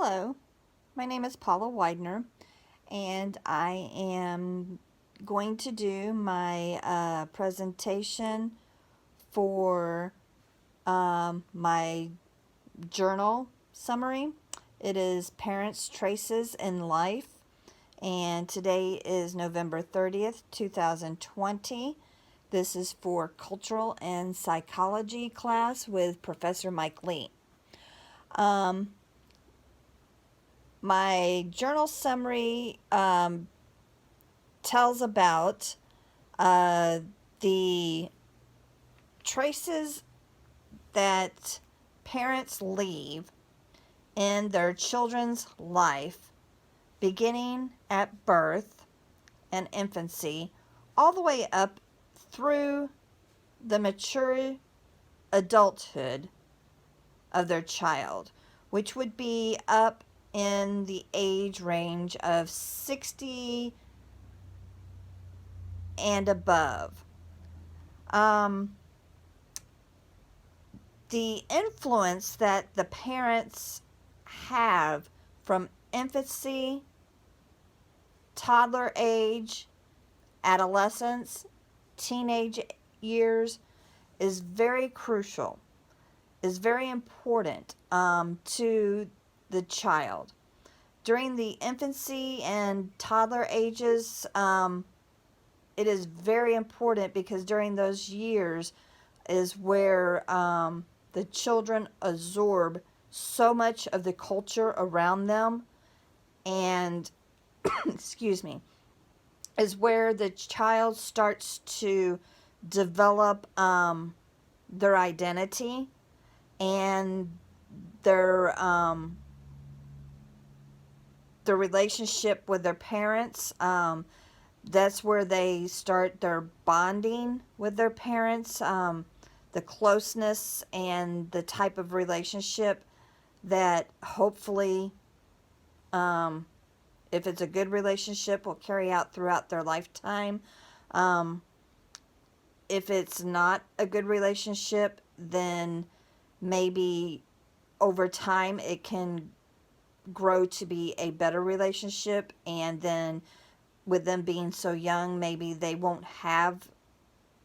Hello, my name is Paula Widener, and I am going to do my presentation for my journal summary. It is Parents' Traces in Life, and today is November 30th, 2020. This is for Cultural and Psychology class with Professor Mike Lee. Um, my journal summary tells about uh, the traces that parents leave in their children's life, beginning at birth and infancy, all the way up through the mature adulthood of their child, which would be up in the age range of 60 and above. Um, the influence that the parents have from infancy, toddler age, adolescence, teenage years is very crucial, is very important to the child. During the infancy and toddler ages, it is very important because during those years is where the children absorb so much of the culture around them, and excuse me, is where the child starts to develop their identity and their relationship with their parents. That's where they start their bonding with their parents, the closeness and the type of relationship that hopefully, if it's a good relationship, will carry out throughout their lifetime. Um, if it's not a good relationship, then maybe over time it can grow to be a better relationship, and then with them being so young, maybe they won't have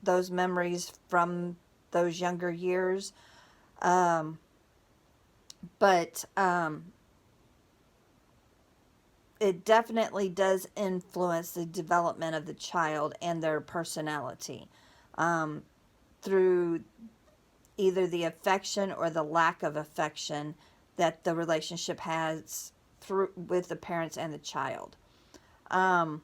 those memories from those younger years. Um, but it definitely does influence the development of the child and their personality um, through either the affection or the lack of affection that the relationship has through with the parents and the child. Um,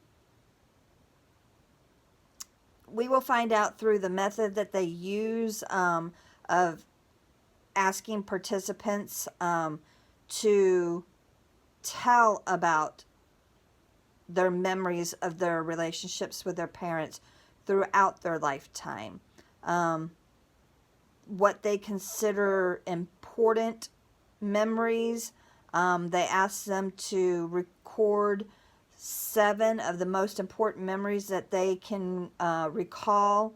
we will find out through the method that they use of asking participants to tell about their memories of their relationships with their parents throughout their lifetime. Um, what they consider important memories. They ask them to record 7 of the most important memories that they can recall.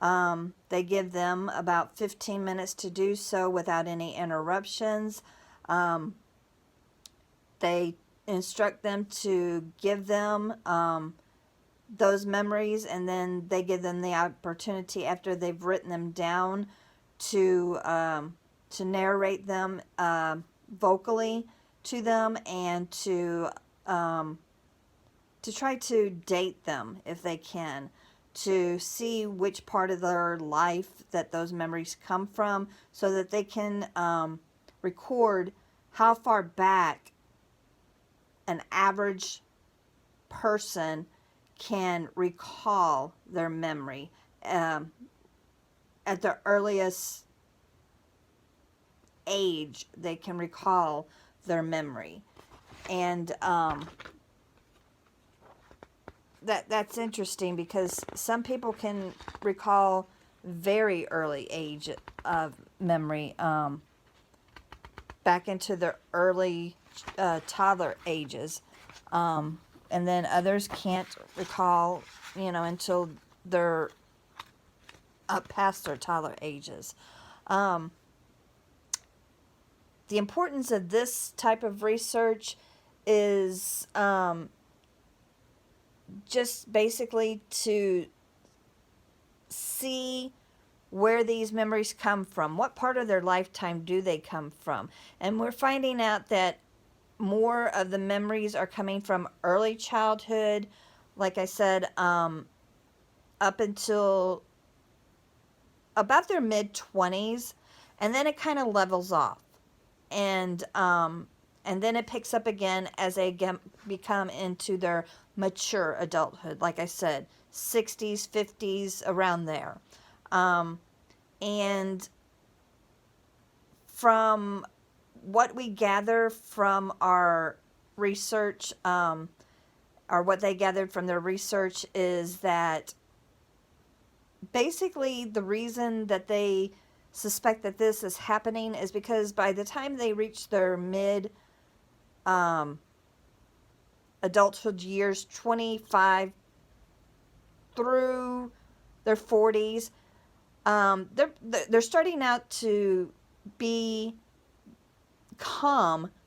They give them about 15 minutes to do so without any interruptions. Um, they instruct them to give them those memories, and then they give them the opportunity after they've written them down to narrate them vocally to them, and um, to try to date them if they can, to see which part of their life that those memories come from, so that they can record how far back an average person can recall their memory um, at the earliest age they can recall their memory. And that's interesting because some people can recall very early age of memory, back into their early toddler ages, and then others can't recall, until they're up past their toddler ages. Um, the importance of this type of research is just basically to see where these memories come from. What part of their lifetime do they come from? And we're finding out that more of the memories are coming from early childhood, like I said, up until about their mid 20s, and then it kind of levels off. And then it picks up again as they become into their mature adulthood, like I said, 60s, 50s, around there. Um, and from what we gather from our research, or what they gathered from their research, is that basically the reason that they suspect that this is happening is because by the time they reach their mid um, adulthood years, 25 through their 40s, they're starting out to become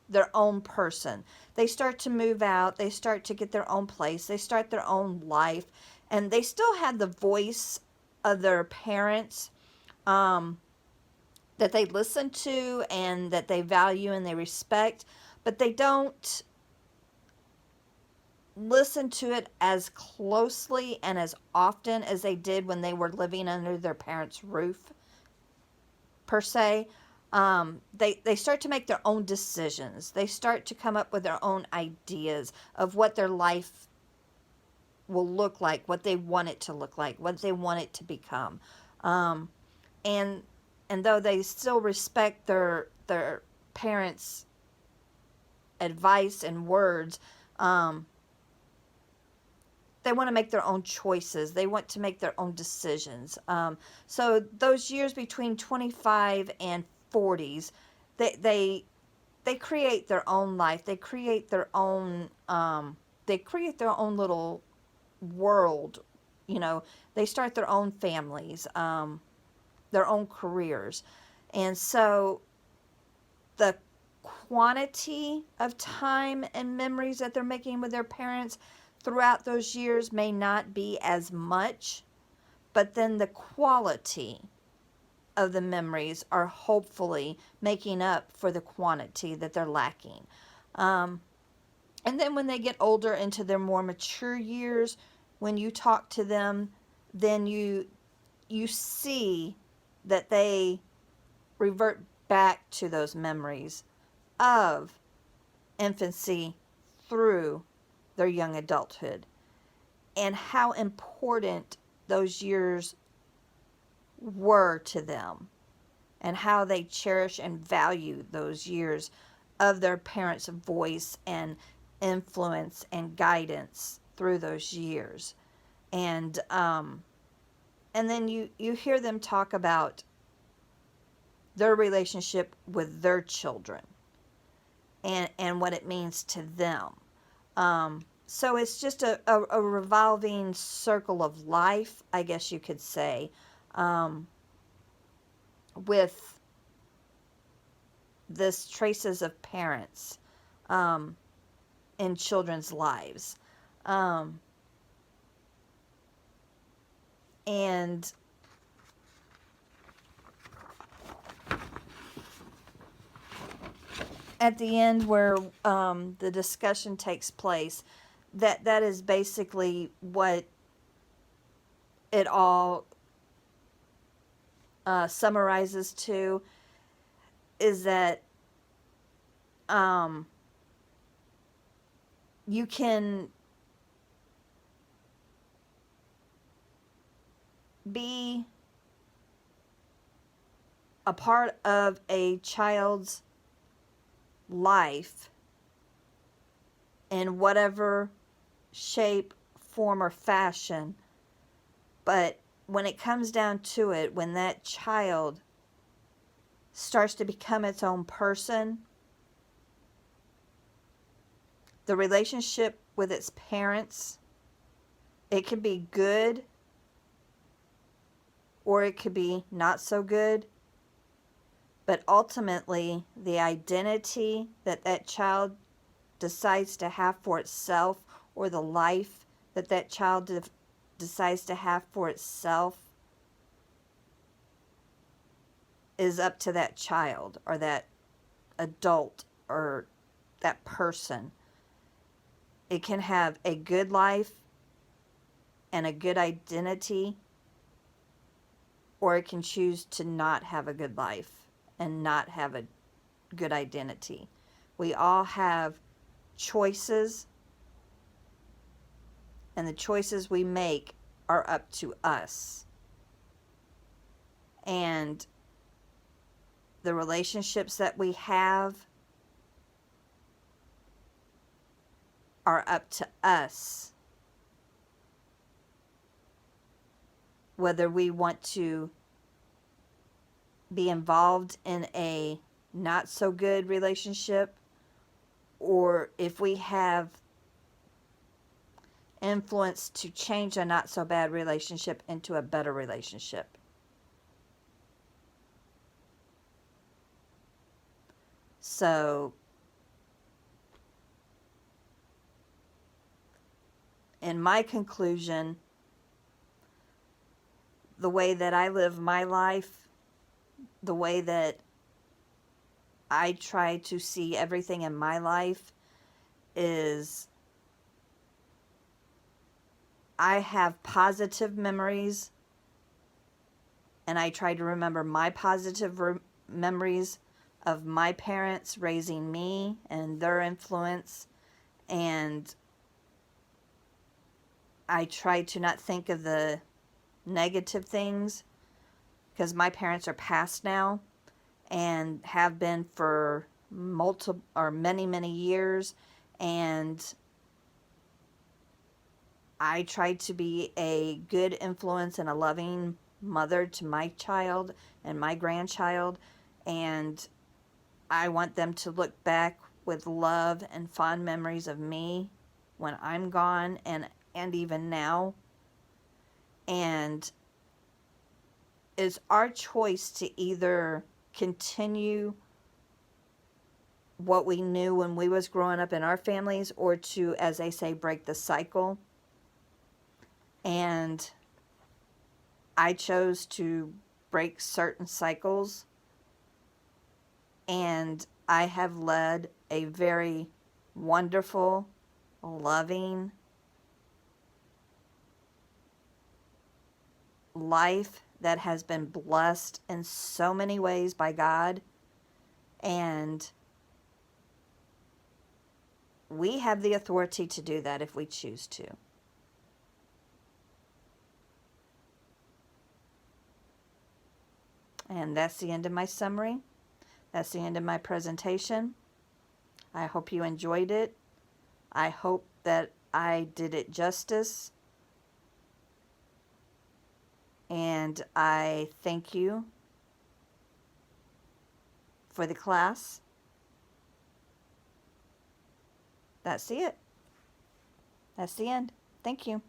their own person. They start to move out, they start to get their own place, they start their own life, and they still have the voice of their parents, um, that they listen to and that they value and they respect, but they don't listen to it as closely and as often as they did when they were living under their parents' roof, per se. They start to make their own decisions. They start to come up with their own ideas of what their life will look like, what they want it to look like, what they want it to become. Um, and and though they still respect their parents' advice and words, um, they want to make their own choices. They want to make their own decisions. So those years between 25 and 40s, they they they create their own life. They create their own little world. They start their own families, their own careers, and so the quantity of time and memories that they're making with their parents throughout those years may not be as much, but then the quality of the memories are hopefully making up for the quantity that they're lacking. Um, and then when they get older into their more mature years, when you talk to them, then you see that they revert back to those memories of infancy through their young adulthood, and how important those years were to them, and how they cherish and value those years of their parents' voice and influence and guidance through those years. And then you hear them talk about their relationship with their children, and what it means to them. So it's just a revolving circle of life, I guess you could say, um, with this traces of parents, um, in children's lives. Um, and at the end where the discussion takes place, that is basically what it all summarizes to, is that um, you can be a part of a child's life in whatever shape, form, or fashion, but when it comes down to it, when that child starts to become its own person, the relationship with its parents, it can be good or it could be not so good, But ultimately, the identity that that child decides to have for itself, or the life that that child decides to have for itself, is up to that child or that adult or that person. It can have a good life and a good identity, or it can choose to not have a good life and not have a good identity. We all have choices, and the choices we make are up to us. And the relationships that we have are up to us. Whether we want to be involved in a not so good relationship, or if we have influence to change a not so bad relationship into a better relationship. So, in my conclusion, the way that I live my life, the way that I try to see everything in my life, is I have positive memories, and I try to remember my positive memories of my parents raising me and their influence, and I try to not think of the negative things, because my parents are past now and have been for multiple or many years, and I try to be a good influence and a loving mother to my child and my grandchild, and I want them to look back with love and fond memories of me when I'm gone, and even now. And it's our choice to either continue what we knew when we was growing up in our families, or to, as they say, break the cycle. And I chose to break certain cycles, and I have led a very wonderful, loving life that has been blessed in so many ways by God. And we have the authority to do that if we choose to. And that's the end of my summary. That's the end of my presentation. I hope you enjoyed it. I hope that I did it justice. And I thank you for the class. That's it. That's the end. Thank you.